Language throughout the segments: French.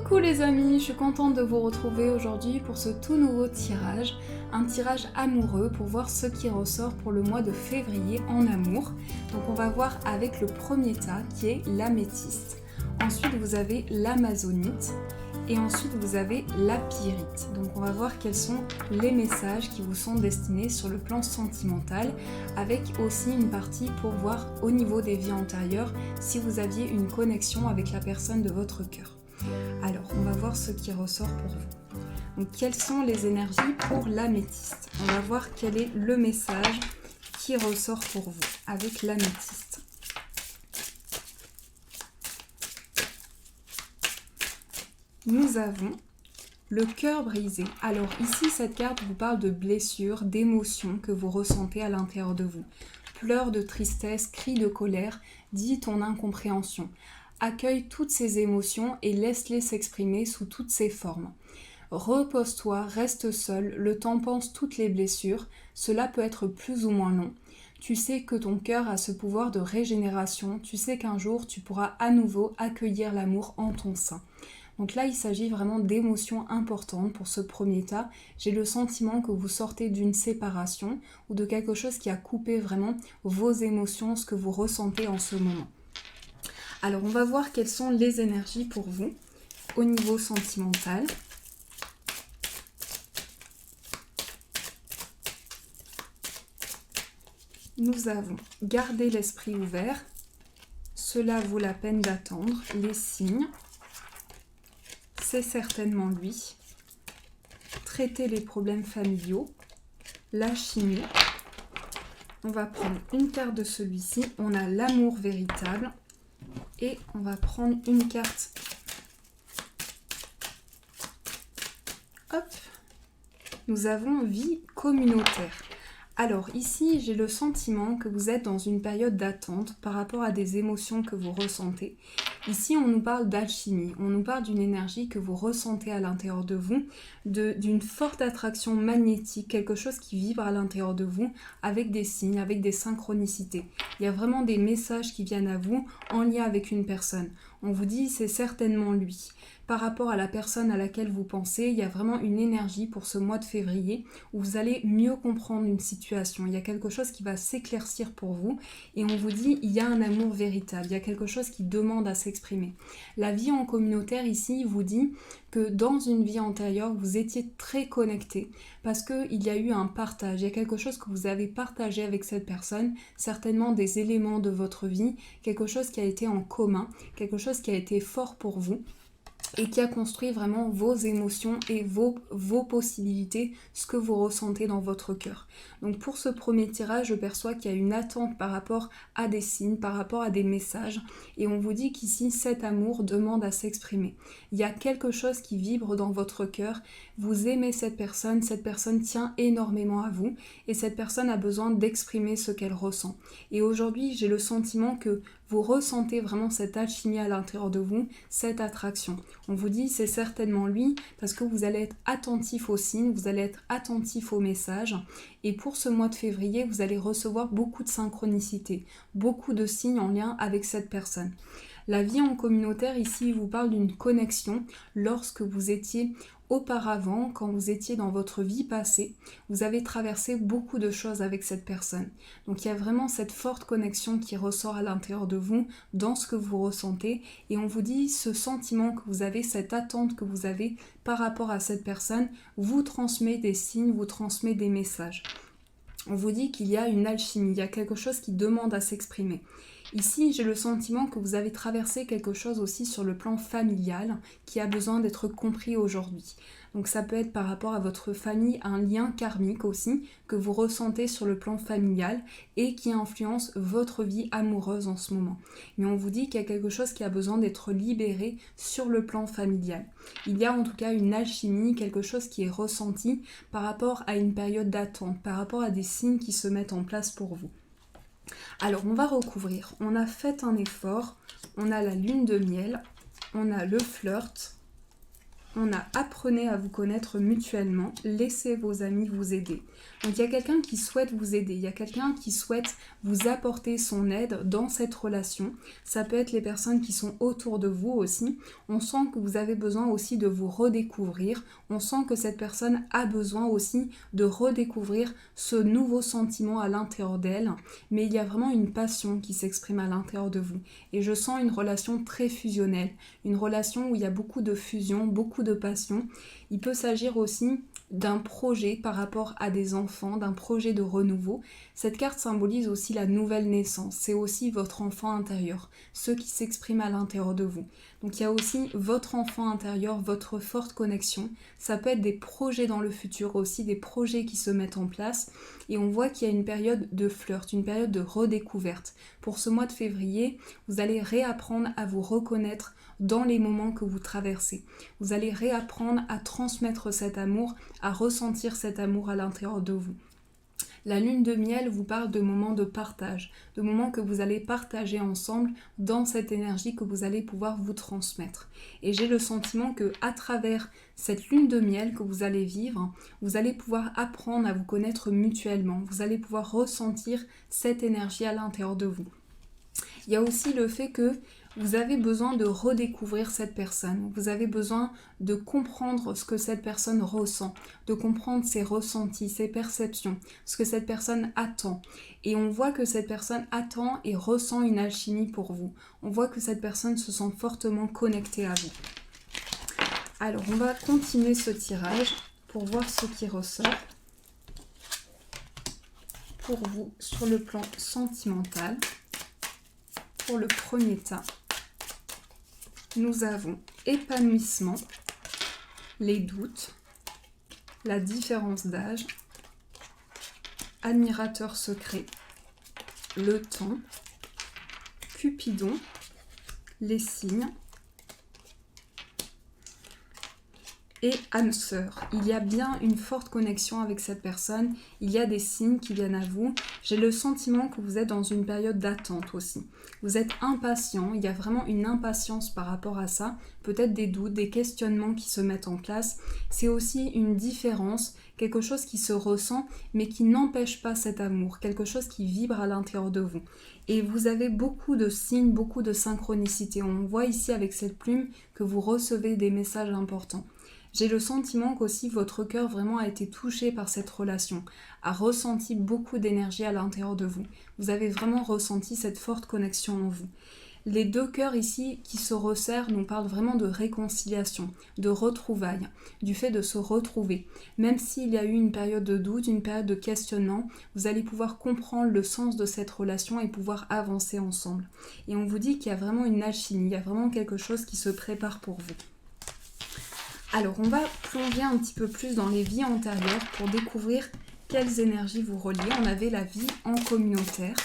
Coucou les amis, je suis contente de vous retrouver aujourd'hui pour ce tout nouveau tirage, un tirage amoureux pour voir ce qui ressort pour le mois de février en amour. Donc on va voir avec le premier tas qui est l'améthyste. Ensuite vous avez l'amazonite et ensuite vous avez la pyrite. Donc on va voir quels sont les messages qui vous sont destinés sur le plan sentimental, avec aussi une partie pour voir au niveau des vies antérieures si vous aviez une connexion avec la personne de votre cœur. Alors, on va voir ce qui ressort pour vous. Donc, quelles sont les énergies pour l'améthyste? On va voir quel est le message qui ressort pour vous avec l'améthyste. Nous avons le cœur brisé. Alors ici, cette carte vous parle de blessures, d'émotions que vous ressentez à l'intérieur de vous. Pleurs de tristesse, cris de colère, dis ton incompréhension. Accueille toutes ces émotions et laisse-les s'exprimer sous toutes ces formes. Repose-toi, reste seul, le temps pense toutes les blessures, cela peut être plus ou moins long. Tu sais que ton cœur a ce pouvoir de régénération, tu sais qu'un jour tu pourras à nouveau accueillir l'amour en ton sein. Donc là, il s'agit vraiment d'émotions importantes pour ce premier tas. J'ai le sentiment que vous sortez d'une séparation ou de quelque chose qui a coupé vraiment vos émotions, ce que vous ressentez en ce moment. Alors, on va voir quelles sont les énergies pour vous au niveau sentimental. Nous avons gardé l'esprit ouvert. Cela vaut la peine d'attendre. Les signes. C'est certainement lui. Traiter les problèmes familiaux. La chimie. On va prendre une carte de celui-ci. On a l'amour véritable. Et on va prendre une carte. Hop. Nous avons vie communautaire. Alors ici, j'ai le sentiment que vous êtes dans une période d'attente par rapport à des émotions que vous ressentez. Ici, on nous parle d'alchimie, on nous parle d'une énergie que vous ressentez à l'intérieur de vous, d'une forte attraction magnétique, quelque chose qui vibre à l'intérieur de vous avec des signes, avec des synchronicités. Il y a vraiment des messages qui viennent à vous en lien avec une personne. On vous dit c'est certainement lui. Par rapport à la personne à laquelle vous pensez, il y a vraiment une énergie pour ce mois de février où vous allez mieux comprendre une situation. Il y a quelque chose qui va s'éclaircir pour vous et on vous dit il y a un amour véritable, il y a quelque chose qui demande à s'exprimer. La vie en communautaire ici vous dit que dans une vie antérieure, vous étiez très connecté parce qu'il y a eu un partage, il y a quelque chose que vous avez partagé avec cette personne, certainement des éléments de votre vie, quelque chose qui a été en commun, quelque chose qui a été fort pour vous et qui a construit vraiment vos émotions et vos possibilités, ce que vous ressentez dans votre cœur. Donc pour ce premier tirage, je perçois qu'il y a une attente par rapport à des signes, par rapport à des messages, et on vous dit qu'ici, cet amour demande à s'exprimer. Il y a quelque chose qui vibre dans votre cœur, vous aimez cette personne tient énormément à vous, et cette personne a besoin d'exprimer ce qu'elle ressent. Et aujourd'hui, j'ai le sentiment que vous ressentez vraiment cette alchimie à l'intérieur de vous, cette attraction. On vous dit c'est certainement lui parce que vous allez être attentif aux signes, vous allez être attentif aux messages et pour ce mois de février, vous allez recevoir beaucoup de synchronicité, beaucoup de signes en lien avec cette personne. La vie en communautaire ici vous parle d'une connexion lorsque vous étiez auparavant, quand vous étiez dans votre vie passée, vous avez traversé beaucoup de choses avec cette personne. Donc il y a vraiment cette forte connexion qui ressort à l'intérieur de vous, dans ce que vous ressentez, et on vous dit ce sentiment que vous avez, cette attente que vous avez par rapport à cette personne, vous transmet des signes, vous transmet des messages. On vous dit qu'il y a une alchimie, il y a quelque chose qui demande à s'exprimer. Ici, j'ai le sentiment que vous avez traversé quelque chose aussi sur le plan familial qui a besoin d'être compris aujourd'hui. Donc ça peut être par rapport à votre famille, un lien karmique aussi que vous ressentez sur le plan familial et qui influence votre vie amoureuse en ce moment. Mais on vous dit qu'il y a quelque chose qui a besoin d'être libéré sur le plan familial. Il y a en tout cas une alchimie, quelque chose qui est ressenti par rapport à une période d'attente, par rapport à des signes qui se mettent en place pour vous. Alors on va recouvrir, on a fait un effort, on a la lune de miel, on a le flirt, on a apprenez à vous connaître mutuellement, laissez vos amis vous aider. Donc il y a quelqu'un qui souhaite vous aider, il y a quelqu'un qui souhaite vous apporter son aide dans cette relation. Ça peut être les personnes qui sont autour de vous aussi. On sent que vous avez besoin aussi de vous redécouvrir. On sent que cette personne a besoin aussi de redécouvrir ce nouveau sentiment à l'intérieur d'elle. Mais il y a vraiment une passion qui s'exprime à l'intérieur de vous. Et je sens une relation très fusionnelle. Une relation où il y a beaucoup de fusion, beaucoup de passion. Il peut s'agir aussi d'un projet par rapport à des enfants, d'un projet de renouveau. Cette carte symbolise aussi la nouvelle naissance, c'est aussi votre enfant intérieur, ce qui s'exprime à l'intérieur de vous. Donc il y a aussi votre enfant intérieur, votre forte connexion. Ça peut être des projets dans le futur aussi, des projets qui se mettent en place. Et on voit qu'il y a une période de flirt, une période de redécouverte. Pour ce mois de février, vous allez réapprendre à vous reconnaître dans les moments que vous traversez. Vous allez réapprendre à transmettre cet amour, à ressentir cet amour à l'intérieur de vous. La lune de miel vous parle de moments de partage, de moments que vous allez partager ensemble dans cette énergie que vous allez pouvoir vous transmettre. Et j'ai le sentiment que à travers cette lune de miel que vous allez vivre, vous allez pouvoir apprendre à vous connaître mutuellement. Vous allez pouvoir ressentir cette énergie à l'intérieur de vous. Il y a aussi le fait que vous avez besoin de redécouvrir cette personne. Vous avez besoin de comprendre ce que cette personne ressent, de comprendre ses ressentis, ses perceptions, ce que cette personne attend. Et on voit que cette personne attend et ressent une alchimie pour vous. On voit que cette personne se sent fortement connectée à vous. Alors, on va continuer ce tirage pour voir ce qui ressort pour vous sur le plan sentimental. Pour le premier tas, nous avons épanouissement, les doutes, la différence d'âge, admirateur secret, le temps, Cupidon, les signes et âme sœur. Il y a bien une forte connexion avec cette personne, il y a des signes qui viennent à vous. J'ai le sentiment que vous êtes dans une période d'attente aussi. Vous êtes impatient, il y a vraiment une impatience par rapport à ça, peut-être des doutes, des questionnements qui se mettent en place. C'est aussi une différence, quelque chose qui se ressent mais qui n'empêche pas cet amour, quelque chose qui vibre à l'intérieur de vous. Et vous avez beaucoup de signes, beaucoup de synchronicité. On voit ici avec cette plume que vous recevez des messages importants. J'ai le sentiment qu'aussi votre cœur vraiment a été touché par cette relation, a ressenti beaucoup d'énergie à l'intérieur de vous. Vous avez vraiment ressenti cette forte connexion en vous. Les deux cœurs ici qui se resserrent nous parlent vraiment de réconciliation, de retrouvailles, du fait de se retrouver. Même s'il y a eu une période de doute, une période de questionnement, vous allez pouvoir comprendre le sens de cette relation et pouvoir avancer ensemble. Et on vous dit qu'il y a vraiment une alchimie, il y a vraiment quelque chose qui se prépare pour vous. Alors, on va plonger un petit peu plus dans les vies antérieures pour découvrir quelles énergies vous reliez. On avait la vie en communautaire.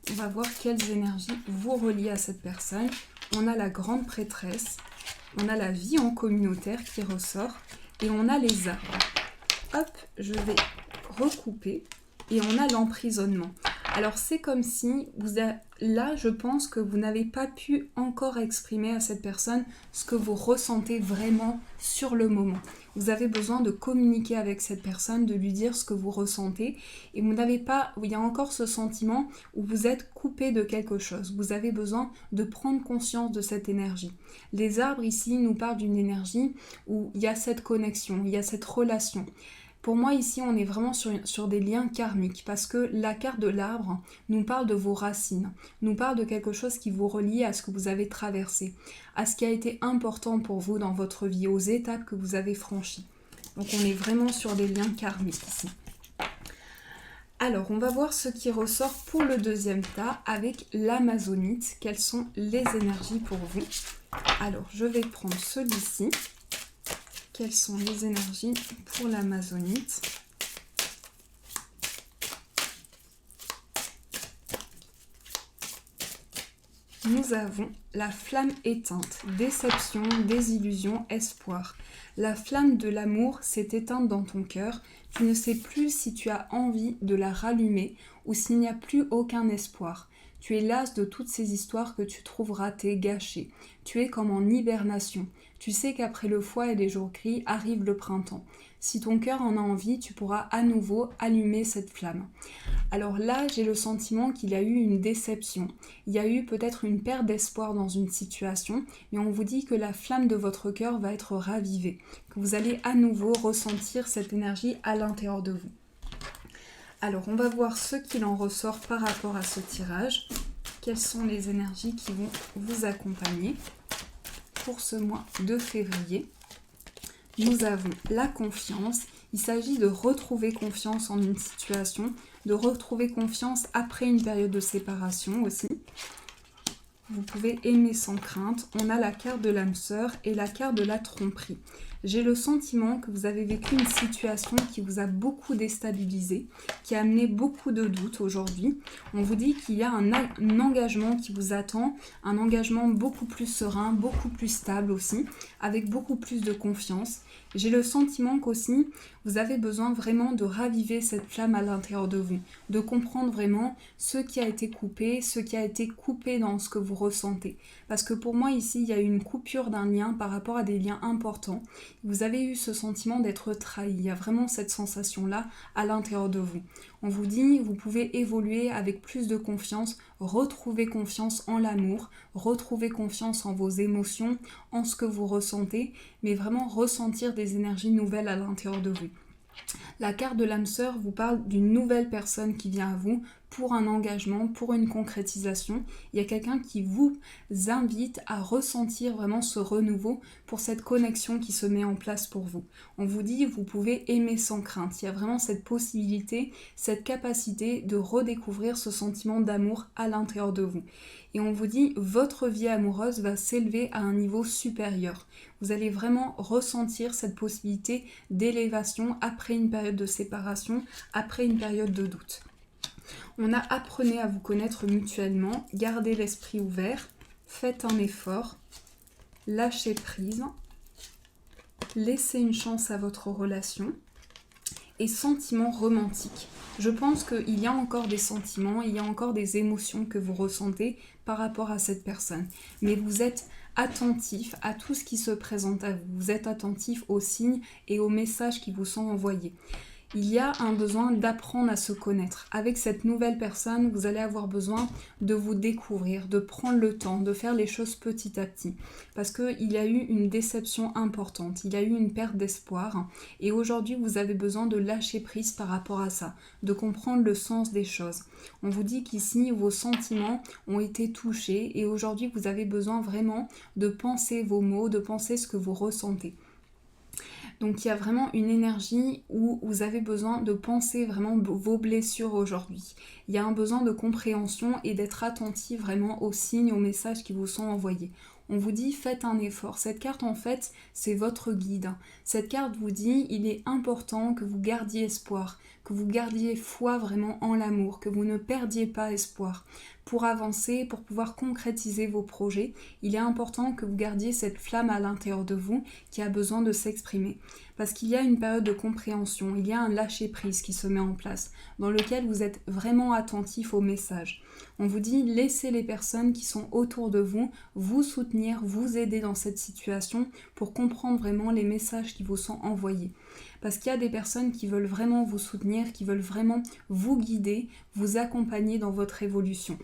On va voir quelles énergies vous reliez à cette personne. On a la grande prêtresse. On a la vie en communautaire qui ressort. Et on a les arbres. Hop, je vais recouper. Et on a l'emprisonnement. Alors c'est comme si, là je pense que vous n'avez pas pu encore exprimer à cette personne ce que vous ressentez vraiment sur le moment. Vous avez besoin de communiquer avec cette personne, de lui dire ce que vous ressentez. Et vous n'avez pas, il y a encore ce sentiment où vous êtes coupé de quelque chose. Vous avez besoin de prendre conscience de cette énergie. Les arbres ici nous parlent d'une énergie où il y a cette connexion, il y a cette relation. Pour moi, ici, on est vraiment sur des liens karmiques parce que la carte de l'arbre nous parle de vos racines, nous parle de quelque chose qui vous relie à ce que vous avez traversé, à ce qui a été important pour vous dans votre vie, aux étapes que vous avez franchies. Donc, on est vraiment sur des liens karmiques ici. Alors, on va voir ce qui ressort pour le deuxième tas avec l'amazonite. Quelles sont les énergies pour vous? Alors, je vais prendre celui-ci. Quelles sont les énergies pour l'amazonite? Nous avons la flamme éteinte, déception, désillusion, espoir. La flamme de l'amour s'est éteinte dans ton cœur. Tu ne sais plus si tu as envie de la rallumer ou s'il n'y a plus aucun espoir. Tu es las de toutes ces histoires que tu trouves ratées, gâchées. Tu es comme en hibernation. Tu sais qu'après le froid et les jours gris arrive le printemps. Si ton cœur en a envie, tu pourras à nouveau allumer cette flamme. Alors là, j'ai le sentiment qu'il y a eu une déception. Il y a eu peut-être une perte d'espoir dans une situation, mais on vous dit que la flamme de votre cœur va être ravivée, que vous allez à nouveau ressentir cette énergie à l'intérieur de vous. Alors, on va voir ce qu'il en ressort par rapport à ce tirage. Quelles sont les énergies qui vont vous accompagner pour ce mois de février. Nous avons la confiance. Il s'agit de retrouver confiance en une situation, de retrouver confiance après une période de séparation aussi. Vous pouvez aimer sans crainte. On a la carte de l'âme sœur et la carte de la tromperie. J'ai le sentiment que vous avez vécu une situation qui vous a beaucoup déstabilisé, qui a amené beaucoup de doutes aujourd'hui. On vous dit qu'il y a un engagement qui vous attend, un engagement beaucoup plus serein, beaucoup plus stable aussi, avec beaucoup plus de confiance. J'ai le sentiment qu'aussi, vous avez besoin vraiment de raviver cette flamme à l'intérieur de vous, de comprendre vraiment ce qui a été coupé dans ce que vous ressentez. Parce que pour moi ici, il y a eu une coupure d'un lien par rapport à des liens importants. Vous avez eu ce sentiment d'être trahi, il y a vraiment cette sensation-là à l'intérieur de vous. On vous dit, vous pouvez évoluer avec plus de confiance, retrouver confiance en l'amour, retrouver confiance en vos émotions, en ce que vous ressentez, mais vraiment ressentir des énergies nouvelles à l'intérieur de vous. La carte de l'âme sœur vous parle d'une nouvelle personne qui vient à vous pour un engagement, pour une concrétisation. Il y a quelqu'un qui vous invite à ressentir vraiment ce renouveau pour cette connexion qui se met en place pour vous. On vous dit, vous pouvez aimer sans crainte. Il y a vraiment cette possibilité, cette capacité de redécouvrir ce sentiment d'amour à l'intérieur de vous. Et on vous dit, votre vie amoureuse va s'élever à un niveau supérieur. Vous allez vraiment ressentir cette possibilité d'élévation après une période de séparation, après une période de doute. On a apprenez à vous connaître mutuellement, gardez l'esprit ouvert, faites un effort, lâchez prise, laissez une chance à votre relation et sentiments romantiques. Je pense qu'il y a encore des sentiments, il y a encore des émotions que vous ressentez par rapport à cette personne. Mais vous êtes attentif à tout ce qui se présente à vous. Vous êtes attentif aux signes et aux messages qui vous sont envoyés. Il y a un besoin d'apprendre à se connaître. Avec cette nouvelle personne, vous allez avoir besoin de vous découvrir, de prendre le temps, de faire les choses petit à petit. Parce qu'il y a eu une déception importante, il y a eu une perte d'espoir. Et aujourd'hui, vous avez besoin de lâcher prise par rapport à ça, de comprendre le sens des choses. On vous dit qu'ici, vos sentiments ont été touchés et aujourd'hui, vous avez besoin vraiment de penser vos mots, de penser ce que vous ressentez. Donc il y a vraiment une énergie où vous avez besoin de penser vraiment vos blessures aujourd'hui. Il y a un besoin de compréhension et d'être attentif vraiment aux signes, aux messages qui vous sont envoyés. On vous dit faites un effort. Cette carte en fait c'est votre guide. Cette carte vous dit il est important que vous gardiez espoir, que vous gardiez foi vraiment en l'amour, que vous ne perdiez pas espoir. Pour avancer, pour pouvoir concrétiser vos projets, il est important que vous gardiez cette flamme à l'intérieur de vous qui a besoin de s'exprimer. Parce qu'il y a une période de compréhension, il y a un lâcher-prise qui se met en place, dans lequel vous êtes vraiment attentif aux messages. On vous dit, laissez les personnes qui sont autour de vous soutenir, vous aider dans cette situation pour comprendre vraiment les messages qui vous sont envoyés. Parce qu'il y a des personnes qui veulent vraiment vous soutenir, qui veulent vraiment vous guider, vous accompagner dans votre évolution.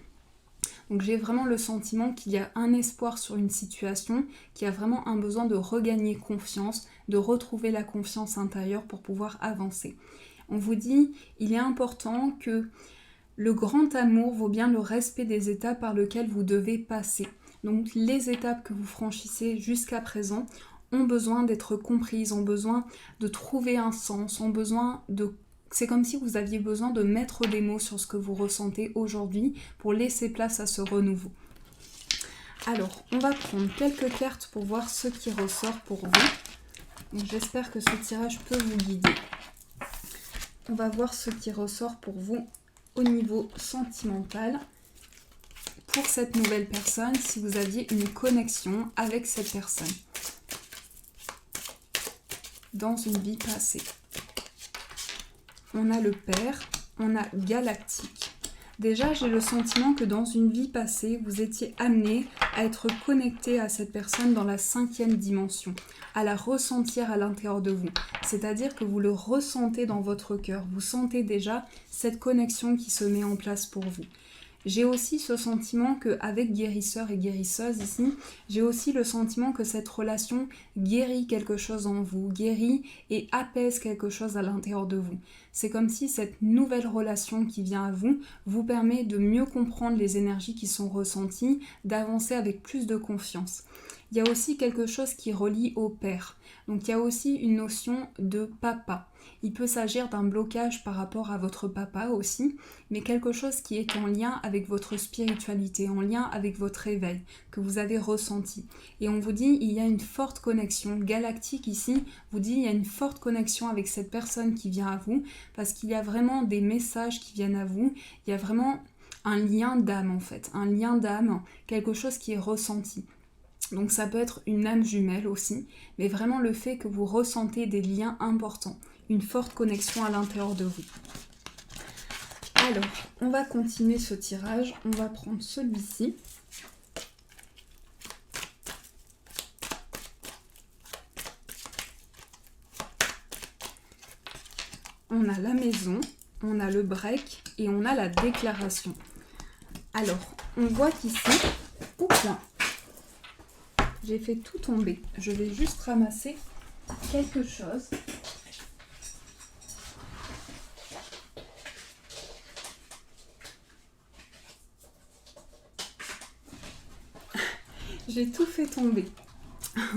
Donc j'ai vraiment le sentiment qu'il y a un espoir sur une situation, qu'il y a vraiment un besoin de regagner confiance, de retrouver la confiance intérieure pour pouvoir avancer. On vous dit, il est important que le grand amour vaut bien le respect des étapes par lesquelles vous devez passer. Donc les étapes que vous franchissez jusqu'à présent ont besoin d'être comprises, ont besoin de trouver un sens, ont besoin de... C'est comme si vous aviez besoin de mettre des mots sur ce que vous ressentez aujourd'hui pour laisser place à ce renouveau. Alors, on va prendre quelques cartes pour voir ce qui ressort pour vous. J'espère que ce tirage peut vous guider. On va voir ce qui ressort pour vous au niveau sentimental. Pour cette nouvelle personne, si vous aviez une connexion avec cette personne dans une vie passée. On a le Père, on a Galactique. Déjà, j'ai le sentiment que dans une vie passée, vous étiez amené à être connecté à cette personne dans la 5e dimension, à la ressentir à l'intérieur de vous. C'est-à-dire que vous le ressentez dans votre cœur, vous sentez déjà cette connexion qui se met en place pour vous. J'ai aussi ce sentiment qu'avec guérisseur et guérisseuse ici, j'ai aussi le sentiment que cette relation guérit quelque chose en vous, guérit et apaise quelque chose à l'intérieur de vous. C'est comme si cette nouvelle relation qui vient à vous vous permet de mieux comprendre les énergies qui sont ressenties, d'avancer avec plus de confiance. Il y a aussi quelque chose qui relie au père. Donc il y a aussi une notion de papa. Il peut s'agir d'un blocage par rapport à votre papa aussi, mais quelque chose qui est en lien avec votre spiritualité, en lien avec votre éveil que vous avez ressenti. Et on vous dit, il y a une forte connexion galactique ici, vous dit, il y a une forte connexion avec cette personne qui vient à vous, parce qu'il y a vraiment des messages qui viennent à vous, il y a vraiment un lien d'âme en fait, un lien d'âme, quelque chose qui est ressenti. Donc ça peut être une âme jumelle aussi, mais vraiment le fait que vous ressentez des liens importants, une forte connexion à l'intérieur de vous. Alors, on va continuer ce tirage, on va prendre celui-ci. On a la maison, on a le break et on a la déclaration. Alors, on voit qu'ici, j'ai fait tout tomber. Je vais juste ramasser quelque chose. J'ai tout fait tomber.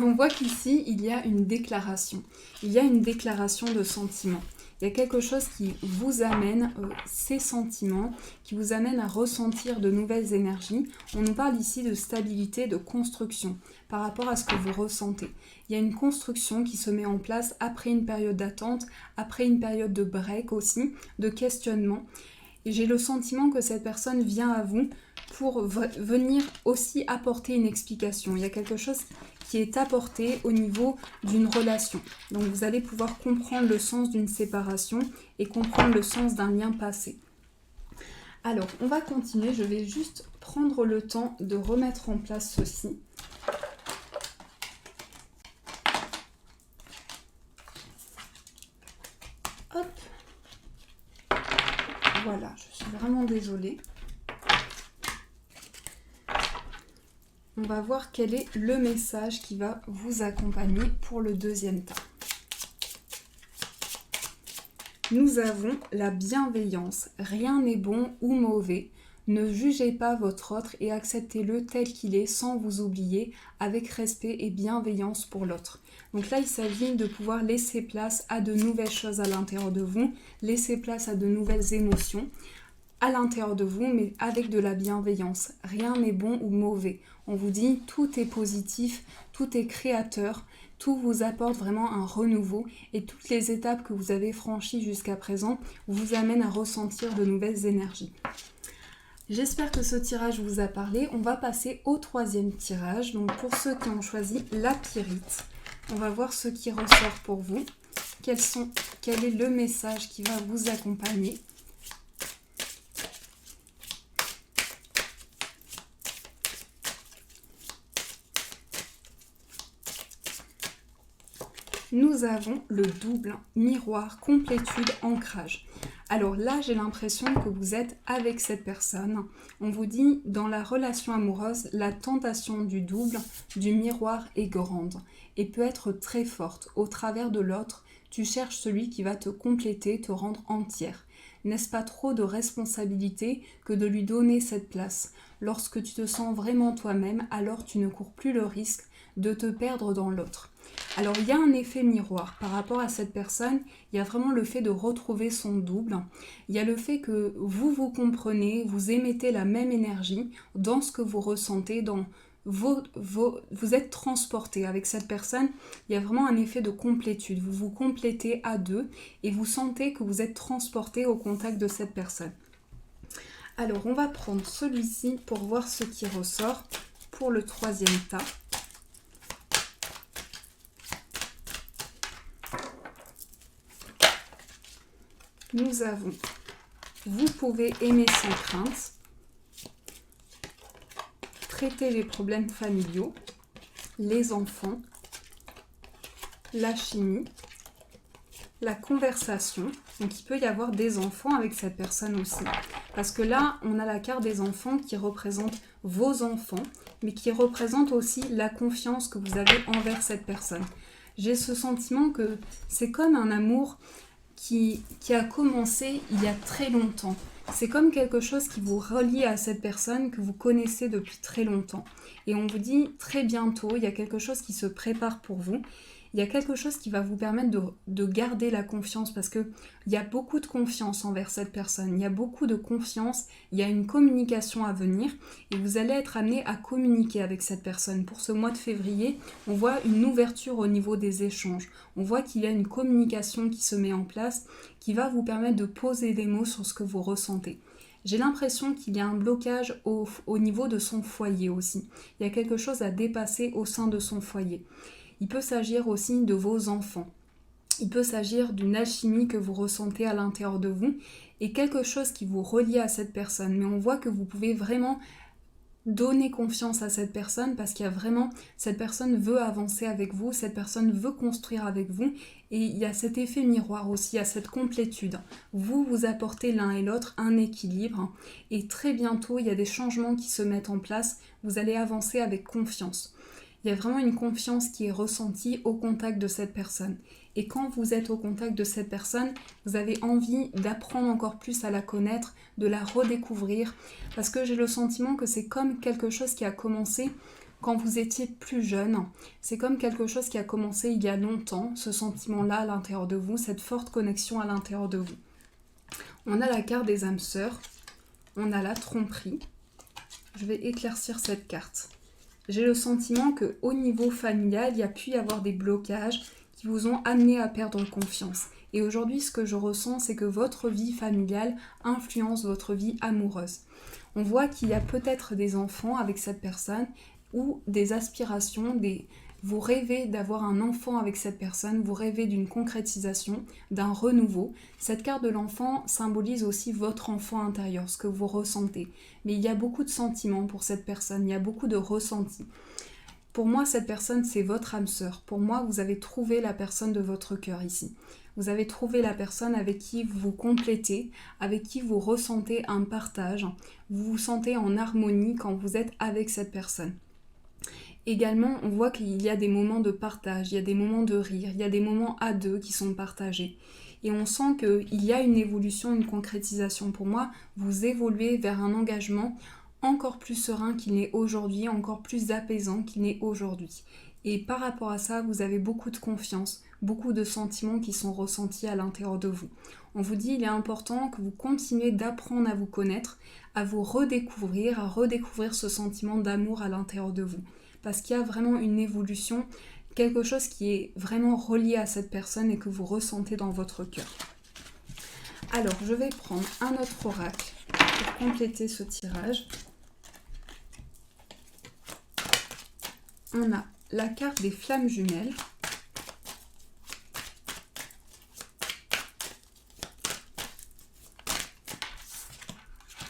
On voit qu'ici, il y a une déclaration. Il y a une déclaration de sentiments. Il y a quelque chose qui vous amène ces sentiments, qui vous amène à ressentir de nouvelles énergies. On nous parle ici de stabilité, de construction par rapport à ce que vous ressentez. Il y a une construction qui se met en place après une période d'attente, après une période de break aussi, de questionnement. Et j'ai le sentiment que cette personne vient à vous pour venir aussi apporter une explication. Il y a quelque chose qui est apporté au niveau d'une relation. Donc vous allez pouvoir comprendre le sens d'une séparation et comprendre le sens d'un lien passé. Alors, on va continuer. Je vais juste prendre le temps de remettre en place ceci. Hop. Voilà, je suis vraiment désolée. On va voir quel est le message qui va vous accompagner pour le deuxième tas. Nous avons la bienveillance. Rien n'est bon ou mauvais. Ne jugez pas votre autre et acceptez-le tel qu'il est sans vous oublier, avec respect et bienveillance pour l'autre. Donc là, il s'agit de pouvoir laisser place à de nouvelles choses à l'intérieur de vous, laisser place à de nouvelles émotions à l'intérieur de vous, mais avec de la bienveillance. Rien n'est bon ou mauvais. On vous dit tout est positif, tout est créateur, tout vous apporte vraiment un renouveau et toutes les étapes que vous avez franchies jusqu'à présent vous amènent à ressentir de nouvelles énergies. J'espère que ce tirage vous a parlé. On va passer au troisième tirage. Donc pour ceux qui ont choisi la pyrite, on va voir ce qui ressort pour vous. Quel est le message qui va vous accompagner ? Nous avons le double, miroir, complétude, ancrage. Alors là, j'ai l'impression que vous êtes avec cette personne. On vous dit, dans la relation amoureuse, la tentation du double, du miroir est grande et peut être très forte. Au travers de l'autre, tu cherches celui qui va te compléter, te rendre entière. N'est-ce pas trop de responsabilité que de lui donner cette place ? Lorsque tu te sens vraiment toi-même, alors tu ne cours plus le risque de te perdre dans l'autre. Alors il y a un effet miroir par rapport à cette personne, il y a vraiment le fait de retrouver son double, il y a le fait que vous vous comprenez, vous émettez la même énergie dans ce que vous ressentez, dans vous êtes transporté avec cette personne, il y a vraiment un effet de complétude, vous vous complétez à deux et vous sentez que vous êtes transporté au contact de cette personne. Alors on va prendre celui-ci pour voir ce qui ressort pour le troisième tas. Nous avons vous pouvez aimer sans crainte, traiter les problèmes familiaux, les enfants, la chimie, la conversation. Donc il peut y avoir des enfants avec cette personne aussi. Parce que là, on a la carte des enfants qui représente vos enfants, mais qui représente aussi la confiance que vous avez envers cette personne. J'ai ce sentiment que c'est comme un amour qui a commencé il y a très longtemps. C'est comme quelque chose qui vous relie à cette personne que vous connaissez depuis très longtemps. Et on vous dit très bientôt, il y a quelque chose qui se prépare pour vous. Il y a quelque chose qui va vous permettre de garder la confiance parce qu'il y a beaucoup de confiance envers cette personne. Il y a beaucoup de confiance, il y a une communication à venir et vous allez être amené à communiquer avec cette personne. Pour ce mois de février, on voit une ouverture au niveau des échanges. On voit qu'il y a une communication qui se met en place qui va vous permettre de poser des mots sur ce que vous ressentez. J'ai l'impression qu'il y a un blocage au niveau de son foyer aussi. Il y a quelque chose à dépasser au sein de son foyer. Il peut s'agir aussi de vos enfants. Il peut s'agir d'une alchimie que vous ressentez à l'intérieur de vous et quelque chose qui vous relie à cette personne. Mais on voit que vous pouvez vraiment donner confiance à cette personne parce qu'il y a vraiment, cette personne veut avancer avec vous, cette personne veut construire avec vous et il y a cet effet miroir aussi, il y a cette complétude. Vous apportez l'un et l'autre un équilibre et très bientôt il y a des changements qui se mettent en place, vous allez avancer avec confiance. Il y a vraiment une confiance qui est ressentie au contact de cette personne. Et quand vous êtes au contact de cette personne, vous avez envie d'apprendre encore plus à la connaître, de la redécouvrir, parce que j'ai le sentiment que c'est comme quelque chose qui a commencé quand vous étiez plus jeune. C'est comme quelque chose qui a commencé il y a longtemps, ce sentiment-là à l'intérieur de vous, cette forte connexion à l'intérieur de vous. On a la carte des âmes sœurs, on a la tromperie. Je vais éclaircir cette carte. J'ai le sentiment qu'au niveau familial, il y a pu y avoir des blocages qui vous ont amené à perdre confiance. Et aujourd'hui, ce que je ressens, c'est que votre vie familiale influence votre vie amoureuse. On voit qu'il y a peut-être des enfants avec cette personne ou des aspirations, vous rêvez d'avoir un enfant avec cette personne, vous rêvez d'une concrétisation, d'un renouveau. Cette carte de l'enfant symbolise aussi votre enfant intérieur, ce que vous ressentez. Mais il y a beaucoup de sentiments pour cette personne, il y a beaucoup de ressentis. Pour moi, cette personne, c'est votre âme sœur. Pour moi, vous avez trouvé la personne de votre cœur ici. Vous avez trouvé la personne avec qui vous vous complétez, avec qui vous ressentez un partage. Vous vous sentez en harmonie quand vous êtes avec cette personne. Également, on voit qu'il y a des moments de partage, il y a des moments de rire, il y a des moments à deux qui sont partagés. Et on sent qu'il y a une évolution, une concrétisation. Pour moi, vous évoluez vers un engagement encore plus serein qu'il n'est aujourd'hui, encore plus apaisant qu'il n'est aujourd'hui. Et par rapport à ça, vous avez beaucoup de confiance, beaucoup de sentiments qui sont ressentis à l'intérieur de vous. On vous dit, il est important que vous continuez d'apprendre à vous connaître, à vous redécouvrir, à redécouvrir ce sentiment d'amour à l'intérieur de vous. Parce qu'il y a vraiment une évolution, quelque chose qui est vraiment relié à cette personne et que vous ressentez dans votre cœur. Alors, je vais prendre un autre oracle pour compléter ce tirage. On a la carte des flammes jumelles.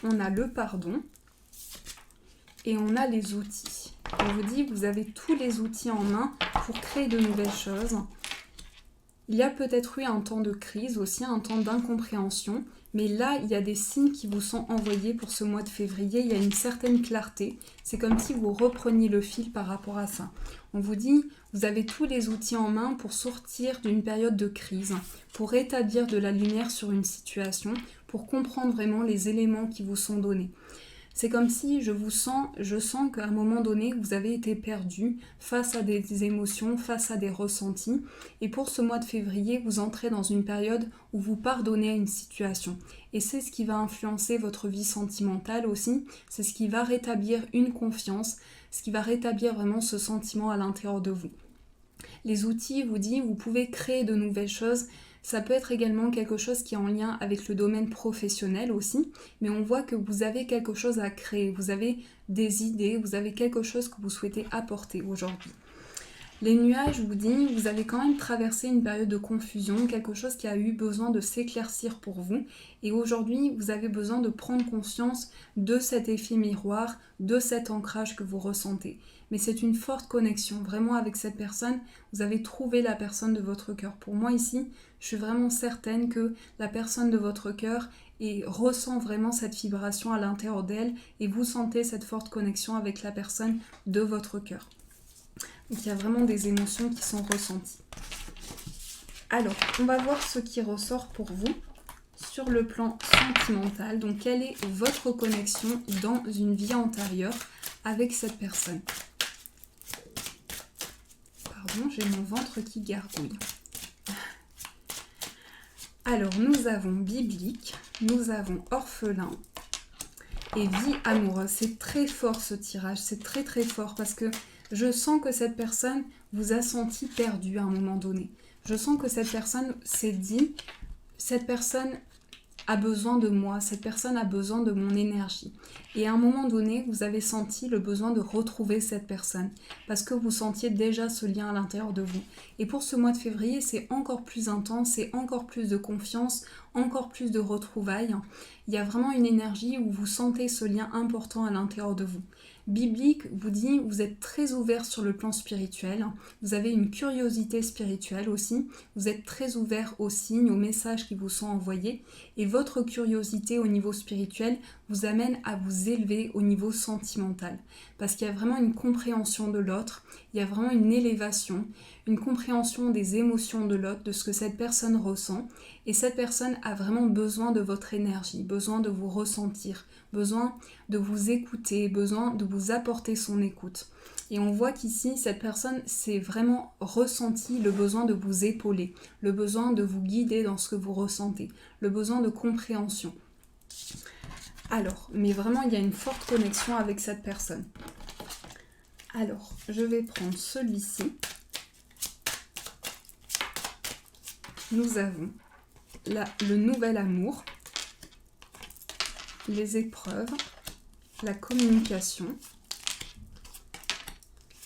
On a le pardon. Et on a les outils. On vous dit que vous avez tous les outils en main pour créer de nouvelles choses. Il y a peut-être eu un temps de crise aussi, un temps d'incompréhension, mais là, il y a des signes qui vous sont envoyés pour ce mois de février. Il y a une certaine clarté. C'est comme si vous repreniez le fil par rapport à ça. On vous dit, vous avez tous les outils en main pour sortir d'une période de crise, pour rétablir de la lumière sur une situation, pour comprendre vraiment les éléments qui vous sont donnés. C'est comme si je sens qu'à un moment donné, vous avez été perdu face à des émotions, face à des ressentis. Et pour ce mois de février, vous entrez dans une période où vous pardonnez à une situation. Et c'est ce qui va influencer votre vie sentimentale aussi. C'est ce qui va rétablir une confiance, ce qui va rétablir vraiment ce sentiment à l'intérieur de vous. Les outils, vous dit, vous pouvez créer de nouvelles choses. Ça peut être également quelque chose qui est en lien avec le domaine professionnel aussi, mais on voit que vous avez quelque chose à créer, vous avez des idées, vous avez quelque chose que vous souhaitez apporter aujourd'hui. Les nuages vous disent, vous avez quand même traversé une période de confusion, quelque chose qui a eu besoin de s'éclaircir pour vous. Et aujourd'hui, vous avez besoin de prendre conscience de cet effet miroir, de cet ancrage que vous ressentez. Mais c'est une forte connexion, vraiment avec cette personne, vous avez trouvé la personne de votre cœur. Pour moi ici, je suis vraiment certaine que la personne de votre cœur ressent vraiment cette vibration à l'intérieur d'elle et vous sentez cette forte connexion avec la personne de votre cœur. Donc il y a vraiment des émotions qui sont ressenties. Alors, on va voir ce qui ressort pour vous sur le plan sentimental. Donc, quelle est votre connexion dans une vie antérieure avec cette personne? Pardon, j'ai mon ventre qui gargouille. Alors, nous avons biblique, nous avons orphelin et vie amoureuse. C'est très fort ce tirage, c'est très très fort parce que je sens que cette personne vous a senti perdu à un moment donné. Je sens que cette personne s'est dit, cette personne a besoin de moi, cette personne a besoin de mon énergie. Et à un moment donné, vous avez senti le besoin de retrouver cette personne parce que vous sentiez déjà ce lien à l'intérieur de vous. Et pour ce mois de février, c'est encore plus intense, c'est encore plus de confiance, encore plus de retrouvailles. Il y a vraiment une énergie où vous sentez ce lien important à l'intérieur de vous. Biblique vous dit, vous êtes très ouvert sur le plan spirituel, vous avez une curiosité spirituelle aussi, vous êtes très ouvert aux signes, aux messages qui vous sont envoyés, et votre curiosité au niveau spirituel vous amène à vous élever au niveau sentimental, parce qu'il y a vraiment une compréhension de l'autre, il y a vraiment une élévation, une compréhension des émotions de l'autre, de ce que cette personne ressent, et cette personne a vraiment besoin de votre énergie, besoin de vous ressentir, besoin de vous écouter, besoin de vous apporter son écoute. Et on voit qu'ici, cette personne s'est vraiment ressenti le besoin de vous épauler, le besoin de vous guider dans ce que vous ressentez, le besoin de compréhension. Alors, mais vraiment, il y a une forte connexion avec cette personne. Alors, je vais prendre celui-ci. Nous avons le nouvel amour, les épreuves, la communication,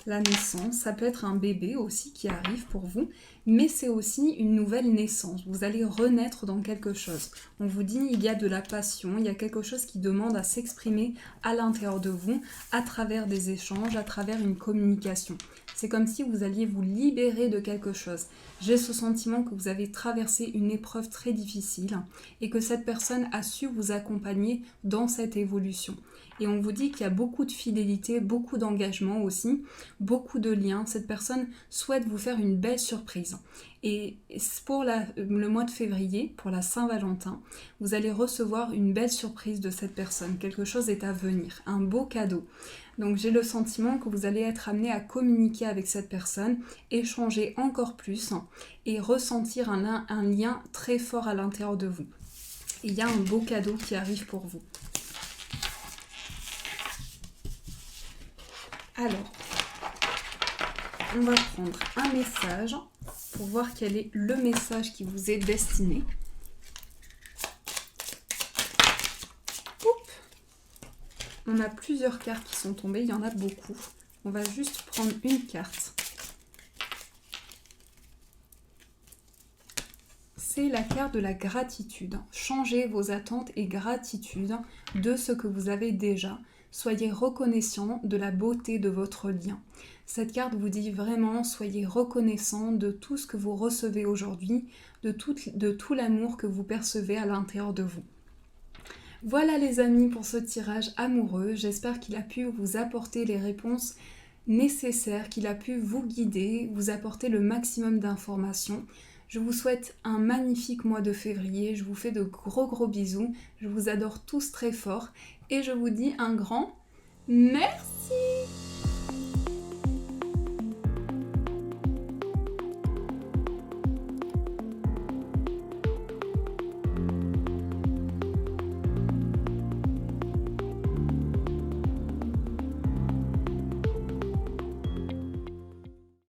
la naissance. Ça peut être un bébé aussi qui arrive pour vous, mais c'est aussi une nouvelle naissance. Vous allez renaître dans quelque chose. On vous dit il y a de la passion, il y a quelque chose qui demande à s'exprimer à l'intérieur de vous, à travers des échanges, à travers une communication. C'est comme si vous alliez vous libérer de quelque chose. J'ai ce sentiment que vous avez traversé une épreuve très difficile et que cette personne a su vous accompagner dans cette évolution. Et on vous dit qu'il y a beaucoup de fidélité, beaucoup d'engagement aussi, beaucoup de liens. Cette personne souhaite vous faire une belle surprise. Et pour le mois de février, pour la Saint-Valentin, vous allez recevoir une belle surprise de cette personne. Quelque chose est à venir, un beau cadeau. Donc j'ai le sentiment que vous allez être amené à communiquer avec cette personne, échanger encore plus et ressentir un lien très fort à l'intérieur de vous. Et il y a un beau cadeau qui arrive pour vous. Alors, on va prendre un message pour voir quel est le message qui vous est destiné. On a plusieurs cartes qui sont tombées, il y en a beaucoup. On va juste prendre une carte. C'est la carte de la gratitude. Changez vos attentes et gratitude de ce que vous avez déjà. Soyez reconnaissant de la beauté de votre lien. Cette carte vous dit vraiment, soyez reconnaissant de tout ce que vous recevez aujourd'hui, de tout l'amour que vous percevez à l'intérieur de vous. Voilà les amis pour ce tirage amoureux, j'espère qu'il a pu vous apporter les réponses nécessaires, qu'il a pu vous guider, vous apporter le maximum d'informations. Je vous souhaite un magnifique mois de février, je vous fais de gros bisous, je vous adore tous très fort et je vous dis un grand merci.